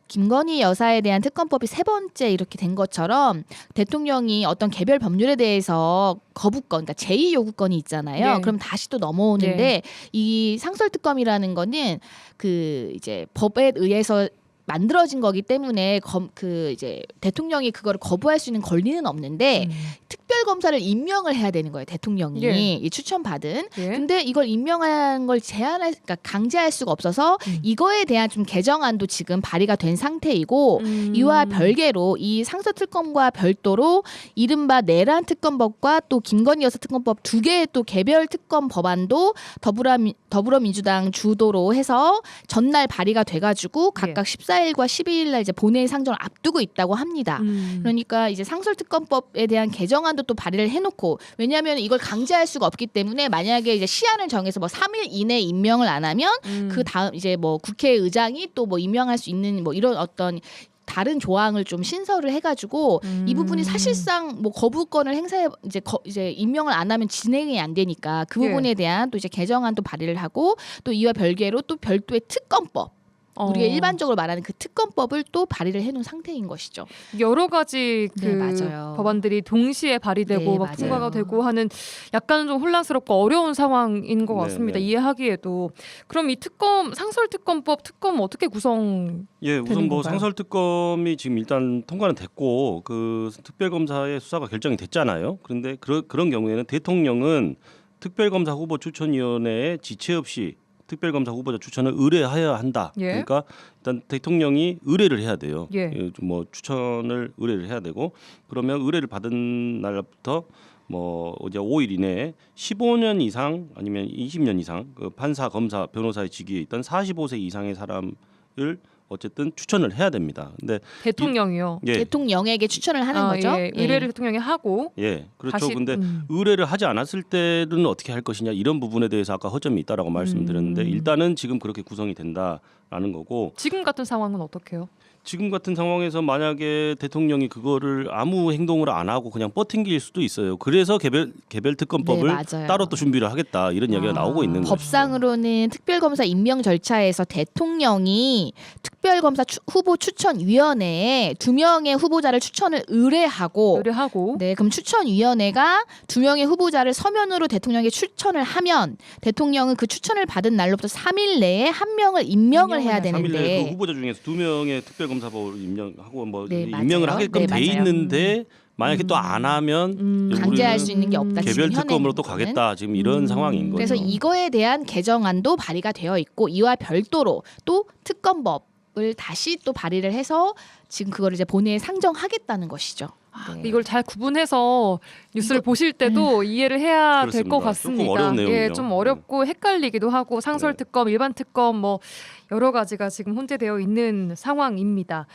김건희 여사에 대한 특검법이 세 번째 이렇게 된 것처럼 대통령이 어떤 개별 법률에 대해서 거부권, 그러니까 제2 요구권이 있잖아요. 예. 그럼 다시 또 넘어오는데 이 상설특검이라는 거는 그 이제 법에 의해서 만들어진 거기 때문에 이제 대통령이 그거를 거부할 수 있는 권리는 없는데 특별검사를 임명을 해야 되는 거예요. 대통령이 예. 이 추천받은. 예. 근데 이걸 임명한 걸 그러니까 강제할 수가 없어서 이거에 대한 좀 개정안도 지금 발의가 된 상태이고 이와 별개로 이 상설특검과 별도로 이른바 내란 특검법과 또 김건희 여사 특검법 두 개의 또 개별 특검 법안도 더불어민주당 주도로 해서 전날 발의가 돼가지고 각각 14일과 12일날 이제 본회의 상정을 앞두고 있다고 합니다. 그러니까 이제 상설특검법에 대한 개정안도 또 발의를 해놓고, 왜냐하면 이걸 강제할 수가 없기 때문에 만약에 이제 시한을 정해서 뭐 3일 이내 임명을 안 하면 그 다음 이제 뭐 국회의장이 또 뭐 임명할 수 있는 뭐 이런 어떤 다른 조항을 좀 신설을 해가지고 이 부분이 사실상 뭐 거부권을 행사해 이제 임명을 안 하면 진행이 안 되니까 그 부분에 대한 또 이제 개정안도 발의를 하고 또 이와 별개로 또 별도의 특검법. 우리가 일반적으로 말하는 그 특검법을 또 발의를 해놓은 상태인 것이죠. 여러 가지 그 네, 맞아요. 법안들이 동시에 발의되고 네, 막 맞아요. 통과가 되고 하는 약간은 좀 혼란스럽고 어려운 상황인 것 네, 같습니다. 네. 이해하기에도. 그럼 이 상설특검법 특검 어떻게 구성? 예, 우선 되는 뭐 건가요? 상설특검이 지금 일단 통과는 됐고 그 특별검사의 수사가 결정이 됐잖아요. 그런데 그런 경우에는 대통령은 특별검사 후보 추천위원회에 지체 없이 특별검사 후보자 추천을 의뢰해야 한다. 예. 그러니까 일단 대통령이 의뢰를 해야 돼요. 예. 뭐 추천을 의뢰를 해야 되고 그러면 의뢰를 받은 날부터 뭐 이제 5일 이내에 15년 이상 아니면 20년 이상 그 판사, 검사, 변호사의 직위에 있던 45세 이상의 사람을 어쨌든 추천을 해야 됩니다. 근데 대통령이요. 예, 대통령에게 추천을 하는 거죠. 예. 의뢰를 대통령이 하고 예, 그렇죠. 다시, 근데 의뢰를 하지 않았을 때는 어떻게 할 것이냐 이런 부분에 대해서 아까 허점이 있다라고 말씀드렸는데 일단은 지금 그렇게 구성이 된다라는 거고 지금 같은 상황은 어떻게요? 지금 같은 상황에서 만약에 대통령이 그거를 아무 행동을 안 하고 그냥 뻗팅길 수도 있어요. 그래서 개별 특검법을 네, 맞아요. 따로 또 준비를 하겠다 이런 이야기가 나오고 있는 거죠. 법상으로는 특별검사 임명 절차에서 대통령이 특별검사 후보 추천위원회에 2명의 후보자를 추천을 의뢰하고 의뢰하고 네, 그럼 추천위원회가 2명의 후보자를 서면으로 대통령에게 추천을 하면 대통령은 그 추천을 받은 날로부터 3일 내에 1명을 임명을 해야 3일 내에 그 되는데 후보자 중에서 2명의 특별검사 검사법을 임명하고 뭐 네, 임명을 맞아요. 하게끔 네, 돼 맞아요. 있는데 만약에 또 안 하면 강제할 우리는 수 있는 게 없다. 개별 지금 특검으로 또 현행으로는. 가겠다. 지금 이런 상황인 거죠. 그래서 이거에 대한 개정안도 발의가 되어 있고 이와 별도로 또 특검법을 다시 또 발의를 해서 지금 그거를 이제 본회의에 상정하겠다는 것이죠. 네. 이걸 잘 구분해서 뉴스를 보실 때도 이해를 해야 될 것 그렇습니다. 같습니다. 조금 어려운 내용이죠. 예, 좀 어렵고 헷갈리기도 하고 상설 특검, 일반 특검 뭐 여러 가지가 지금 혼재되어 있는 상황입니다.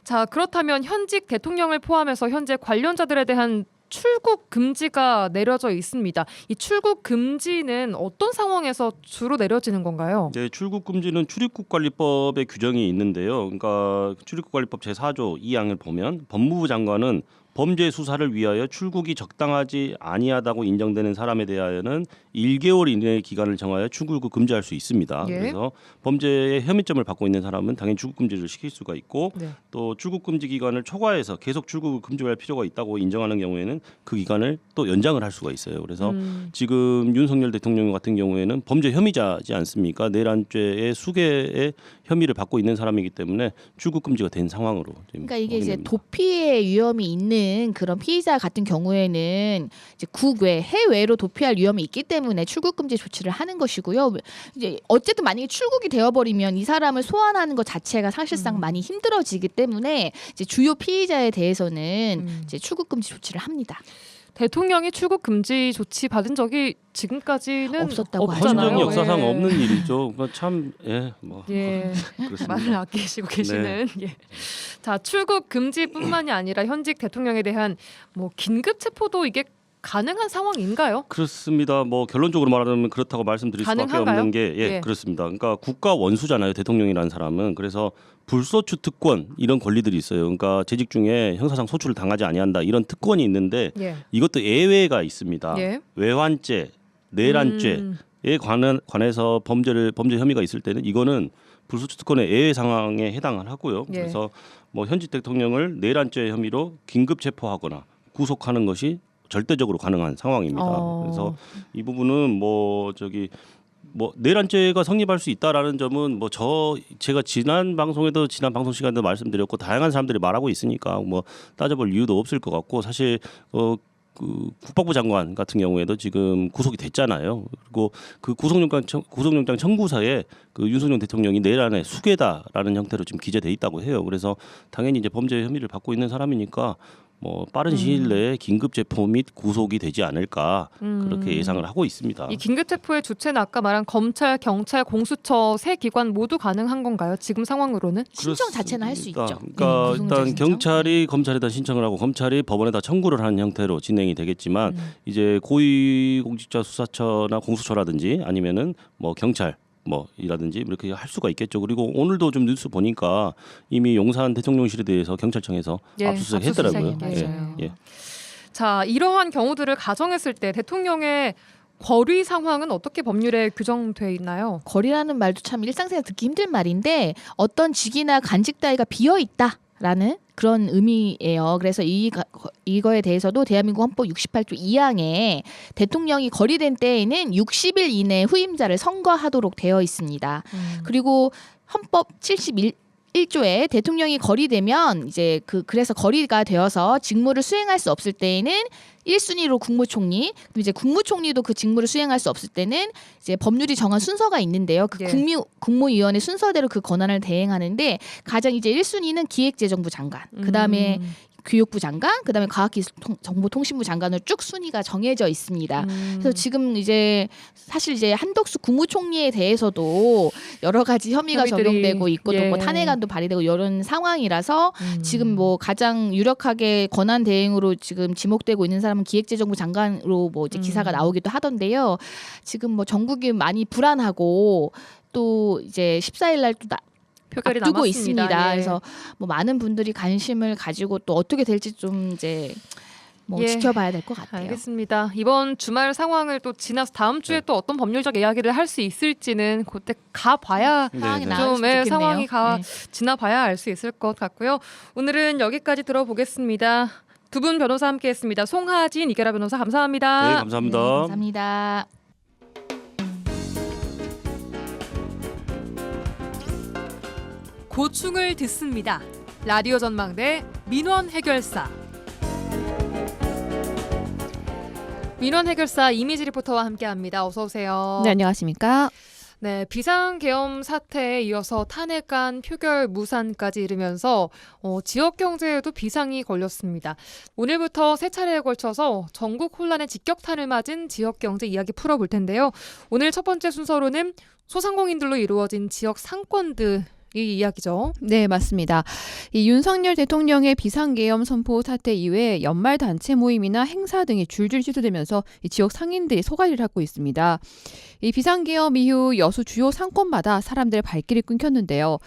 자, 그렇다면 현직 대통령을 포함해서 현재 관련자들에 대한 출국 금지가 내려져 있습니다. 이 출국 금지는 어떤 상황에서 주로 내려지는 건가요? 네, 출국 금지는 출입국관리법의 규정이 있는데요. 그러니까 출입국관리법 제4조 2항을 보면 법무부 장관은 범죄 수사를 위하여 출국이 적당하지 아니하다고 인정되는 사람에 대하여는 1개월 이내의 기간을 정하여 출국을 금지할 수 있습니다. 예. 그래서 범죄의 혐의점을 받고 있는 사람은 당연히 출국 금지를 시킬 수가 있고 네. 또 출국 금지 기간을 초과해서 계속 출국을 금지할 필요가 있다고 인정하는 경우에는 그 기간을 또 연장을 할 수가 있어요. 그래서 지금 윤석열 대통령 같은 경우에는 범죄 혐의자지 않습니까? 내란죄의 수개의 혐의를 받고 있는 사람이기 때문에 출국 금지가 된 상황으로 지금 그러니까 이게 이제 확인됩니다. 도피의 위험이 있는 그런 피의자 같은 경우에는 이제 국외 해외로 도피할 위험이 있기 때문에 출국 금지 조치를 하는 것이고요. 이제 어쨌든 만약에 출국이 되어버리면 이 사람을 소환하는 것 자체가 사실상 많이 힘들어지기 때문에 이제 주요 피의자에 대해서는 이제 출국 금지 조치를 합니다. 대통령이 출국 금지 조치 받은 적이 지금까지는 없었다고 없잖아요. 헌정 역사상 예. 없는 일이죠. 참 뭐 예. 그렇습니다. 말을 아끼시고 계시는. 예. 자, 출국 금지뿐만이 아니라 현직 대통령에 대한 뭐 긴급 체포도 이게 가능한 상황인가요? 그렇습니다. 뭐 결론적으로 말하면 그렇다고 말씀드릴 수밖에 가능한가요? 없는 게 예. 그렇습니다. 그러니까 국가 원수잖아요. 대통령이라는 사람은. 그래서 불소추 특권 이런 권리들이 있어요. 그러니까 재직 중에 형사상 소추를 당하지 아니한다 이런 특권이 있는데 예. 이것도 예외가 있습니다. 예. 외환죄, 내란죄에 관해서 범죄 혐의가 있을 때는 이거는 불소추 특권의 예외 상황에 해당을 하고요. 예. 그래서 뭐 현직 대통령을 내란죄 혐의로 긴급 체포하거나 구속하는 것이 절대적으로 가능한 상황입니다. 그래서 이 부분은 뭐 내란죄가 성립할 수 있다라는 점은 제가 지난 방송 시간에도 말씀드렸고 다양한 사람들이 말하고 있으니까 뭐 따져볼 이유도 없을 것 같고 사실 그 국방부 장관 같은 경우에도 지금 구속이 됐잖아요. 그리고 그 구속영장 청구서에 그 윤석열 대통령이 내란의 수괴다라는 형태로 지금 기재돼 있다고 해요. 그래서 당연히 이제 범죄 혐의를 받고 있는 사람이니까 뭐 빠른 시일 내에 긴급 체포 및 구속이 되지 않을까 그렇게 예상을 하고 있습니다. 이 긴급 체포의 주체는 아까 말한 검찰, 경찰, 공수처 세 기관 모두 가능한 건가요? 지금 상황으로는? 신청 자체는 할 수 있죠. 그러니까 구속영장 일단 신청. 경찰이 검찰에다 신청을 하고 검찰이 법원에다 청구를 하는 형태로 진행이 되겠지만 이제 고위공직자 수사처나 공수처라든지 아니면은 뭐 경찰 이라든지 이렇게 할 수가 있겠죠. 그리고 오늘도 좀 뉴스 보니까 이미 용산 대통령실에 대해서 경찰청에서 압수수색 했더라고요. 맞아요. 예. 자, 이러한 경우들을 가정했을 때 대통령의 거리 상황은 어떻게 법률에 규정돼 있나요? 거리라는 말도 참 일상생활 듣기 힘든 말인데 어떤 직이나 간직 따위가 비어 있다라는 그런 의미예요. 그래서 이거에 대해서도 대한민국 헌법 68조 2항에 대통령이 거리된 때에는 60일 이내 후임자를 선거하도록 되어 있습니다. 그리고 헌법 71조에 대통령이 거리되면 이제 그래서 거리가 되어서 직무를 수행할 수 없을 때에는 1순위로 국무총리, 그리고 이제 국무총리도 그 직무를 수행할 수 없을 때는 이제 법률이 정한 순서가 있는데요. 그 예. 국무위원회 순서대로 그 권한을 대행하는데 가장 이제 1순위는 기획재정부 장관, 그다음에 교육부 장관, 그다음에 과학기술정보통신부 장관으로 쭉 순위가 정해져 있습니다. 그래서 지금 이제 사실 이제 한덕수 국무총리에 대해서도 여러 가지 혐의가 혐의들이, 적용되고 있고 또 뭐 예. 탄핵안도 발의되고 이런 상황이라서 지금 뭐 가장 유력하게 권한 대행으로 지금 지목되고 있는 사람은 기획재정부 장관으로 뭐 이제 기사가 나오기도 하던데요. 지금 뭐 전국이 많이 불안하고 또 이제 14일 날 또 표결이 앞두고 남았습니다. 있습니다. 예. 그래서 뭐 많은 분들이 관심을 가지고 또 어떻게 될지 좀 이제 뭐 예. 지켜봐야 될 것 같아요. 알겠습니다. 이번 주말 상황을 또 지나서 다음 주에 또 어떤 법률적 이야기를 할 수 있을지는 그때 가봐야 상황이 네. 나을 수도 좀 있겠네요. 상황이 네. 지나봐야 알 수 있을 것 같고요. 오늘은 여기까지 들어보겠습니다. 두 분 변호사 함께했습니다. 송하진, 이계라 변호사 감사합니다. 네, 감사합니다. 네, 감사합니다. 고충을 듣습니다. 라디오 전망대 민원 해결사. 민원 해결사 이미지 리포터와 함께합니다. 어서 오세요. 네, 안녕하십니까? 네, 비상계엄 사태에 이어서 탄핵안 표결 무산까지 이르면서 지역 경제에도 비상이 걸렸습니다. 오늘부터 세 차례에 걸쳐서 전국 혼란의 직격탄을 맞은 지역 경제 이야기 풀어볼 텐데요. 오늘 첫 번째 순서로는 소상공인들로 이루어진 지역 상권들 이 이야기죠. 네, 맞습니다. 이 윤석열 대통령의 비상계엄 선포 사태 이후에 연말 단체 모임이나 행사 등이 줄줄 취소되면서 이 지역 상인들이 소갈이를 하고 있습니다. 이 비상계엄 이후 여수 주요 상권마다 사람들의 발길이 끊겼는데요.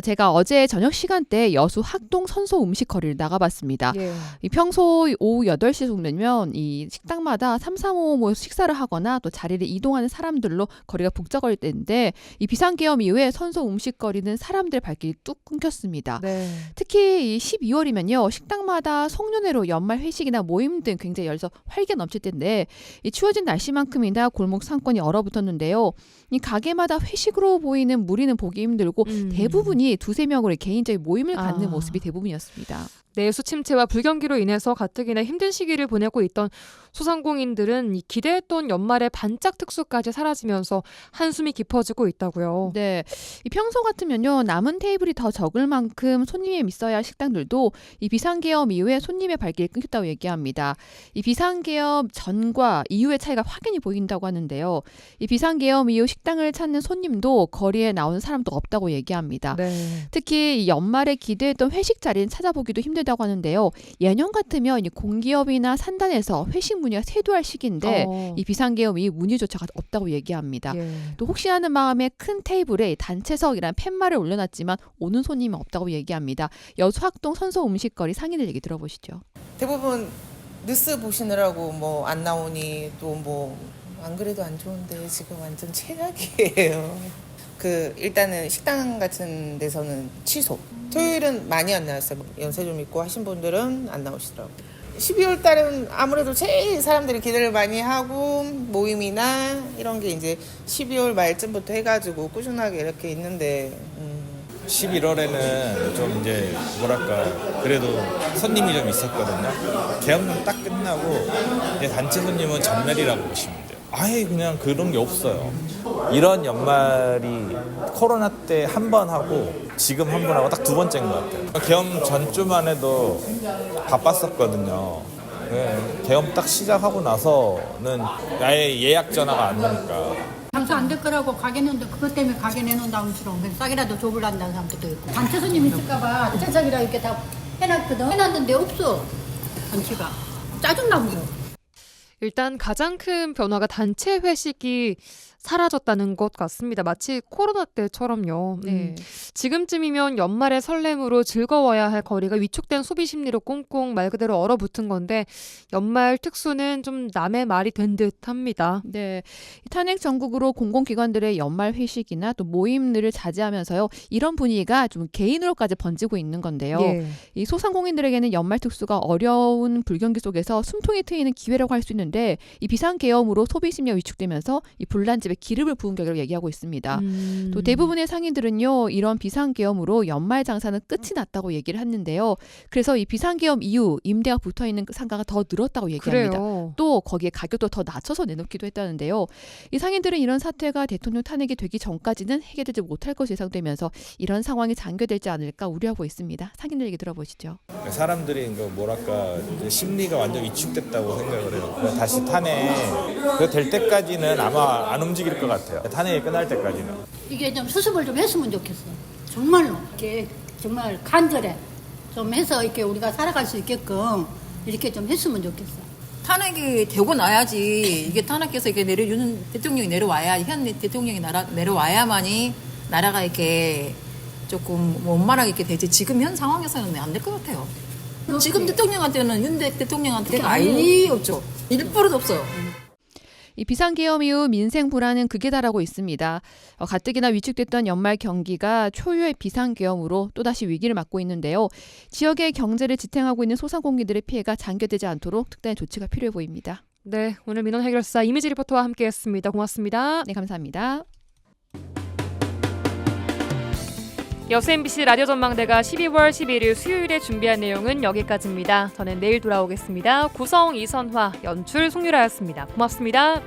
제가 어제 저녁 시간대 여수 학동 선소 음식거리를 나가봤습니다. 예. 이 평소 오후 8시 정도면 이 식당마다 335 모여서 식사를 하거나 또 자리를 이동하는 사람들로 거리가 북적거릴 때인데 이 비상계엄 이후에 선소 음식거리는 사람들의 발길이 뚝 끊겼습니다. 네. 특히 이 12월이면요. 식당마다 송년회로 연말 회식이나 모임 등 굉장히 열서 활기가 넘칠 텐데 이 추워진 날씨만큼이나 골목 상권이 얼어붙었는데요. 이 가게마다 회식으로 보이는 무리는 보기 힘들고 대부분이 두세 명으로 개인적인 모임을 갖는 모습이 대부분이었습니다. 내수 침체와 불경기로 인해서 가뜩이나 힘든 시기를 보내고 있던 소상공인들은 이 기대했던 연말의 반짝 특수까지 사라지면서 한숨이 깊어지고 있다고요. 네, 이 평소 같으면요 남은 테이블이 더 적을 만큼 손님이 있어야 할 식당들도 이 비상계엄 이후에 손님의 발길이 끊겼다고 얘기합니다. 이 비상계엄 전과 이후의 차이가 확연히 보인다고 하는데요. 이 비상계엄 이후 식당을 찾는 손님도 거리에 나오는 사람도 없다고 얘기합니다. 네. 특히 이 연말에 기대했던 회식 자리는 찾아보기도 힘들다고 하는데요. 예년 같으면 이 공기업이나 산단에서 회식 문의가 쇄도할 시기인데 이 비상계엄 이후 문의조차가 없다고 얘기합니다. 예. 또 혹시 하는 마음에 큰 테이블에 단체석이란 팻말을 올려놨지만 오는 손님이 없다고 얘기합니다. 여수 학동 선소 음식거리 상인들 얘기 들어보시죠. 대부분 뉴스 보시느라고 뭐 안 나오니 또 뭐 안 그래도 안 좋은데 지금 완전 최악이에요. 일단은 식당 같은 데서는 취소. 토요일은 많이 안 나왔어요. 연세 좀 있고 하신 분들은 안 나오시더라고요. 12월 달은 아무래도 제일 사람들이 기대를 많이 하고 모임이나 이런 게 이제 12월 말쯤부터 해가지고 꾸준하게 이렇게 있는데 11월에는 좀 이제 뭐랄까 그래도 손님이 좀 있었거든요. 계엄령 딱 끝나고 이제 단체 손님은 전멸이라고 보시면 돼요. 아예 그냥 그런 게 없어요. 이런 연말이 코로나 때 한 번 하고 지금 한 번 하고 딱 두 번째인 것 같아요. 계엄 전주만 해도 바빴었거든요. 네, 계엄 딱 시작하고 나서는 아예 예약 전화가 안 오니까. 장사 안 될 거라고 가게 내는데 그것 때문에 가게 내놓는다고 싫어. 싸게라도 줘보란다는 사람들도 있고. 단체 손님 있을까봐 짜장이라 이렇게 다 해놨거든. 해놨는데 없어. 단체가. 짜증나 보여. 일단 가장 큰 변화가 단체 회식이 사라졌다는 것 같습니다. 마치 코로나 때처럼요. 네. 지금쯤이면 연말의 설렘으로 즐거워야 할 거리가 위축된 소비 심리로 꽁꽁 말 그대로 얼어붙은 건데 연말 특수는 좀 남의 말이 된 듯합니다. 네, 탄핵 전국으로 공공기관들의 연말 회식이나 또 모임들을 자제하면서요. 이런 분위기가 좀 개인으로까지 번지고 있는 건데요. 예. 이 소상공인들에게는 연말 특수가 어려운 불경기 속에서 숨통이 트이는 기회라고 할 수 있는데 이 비상계엄으로 소비 심리가 위축되면서 이 불난집에 기름을 부은 결과를 얘기하고 있습니다. 또 대부분의 상인들은요. 이런 비상계엄으로 연말 장사는 끝이 났다고 얘기를 했는데요. 그래서 이 비상계엄 이후 임대가 붙어있는 상가가 더 늘었다고 얘기합니다. 그래요. 또 거기에 가격도 더 낮춰서 내놓기도 했다는데요. 이 상인들은 이런 사태가 대통령 탄핵이 되기 전까지는 해결되지 못할 것으로 예상되면서 이런 상황이 장기화되지 않을까 우려하고 있습니다. 상인들 얘기 들어보시죠. 사람들이 뭐랄까 이제 심리가 완전 위축됐다고 생각을 해요. 다시 탄핵 될 때까지는 아마 안 움직일 것 같아요. 탄핵이 끝날 때까지는. 이게 좀 수습을 좀 했으면 좋겠어. 정말로. 이렇게 정말 간절해. 좀 해서 이렇게 우리가 살아갈 수 있게끔 이렇게 좀 했으면 좋겠어. 탄핵이 되고 나야지 이게 탄핵해서 이게 윤 대통령이 내려와야 현 대통령이 내려와야만이 나라가 이렇게 조금 원만하게 이렇게 되지 지금 현 상황에서는 안 될 것 같아요. 그렇지. 지금 대통령한테는 윤 대통령한테 알리 없죠. 1%도 없어요. 이 비상계엄 이후 민생 불안은 극에 달하고 있습니다. 가뜩이나 위축됐던 연말 경기가 초유의 비상계엄으로 또다시 위기를 맞고 있는데요. 지역의 경제를 지탱하고 있는 소상공인들의 피해가 장기화되지 않도록 특단의 조치가 필요해 보입니다. 네, 오늘 민원 해결사 이미지 리포터와 함께했습니다. 고맙습니다. 네, 감사합니다. 여수 MBC 라디오 전망대가 12월 11일 수요일에 준비한 내용은 여기까지입니다. 저는 내일 돌아오겠습니다. 구성 이선화, 연출 송유라였습니다. 고맙습니다.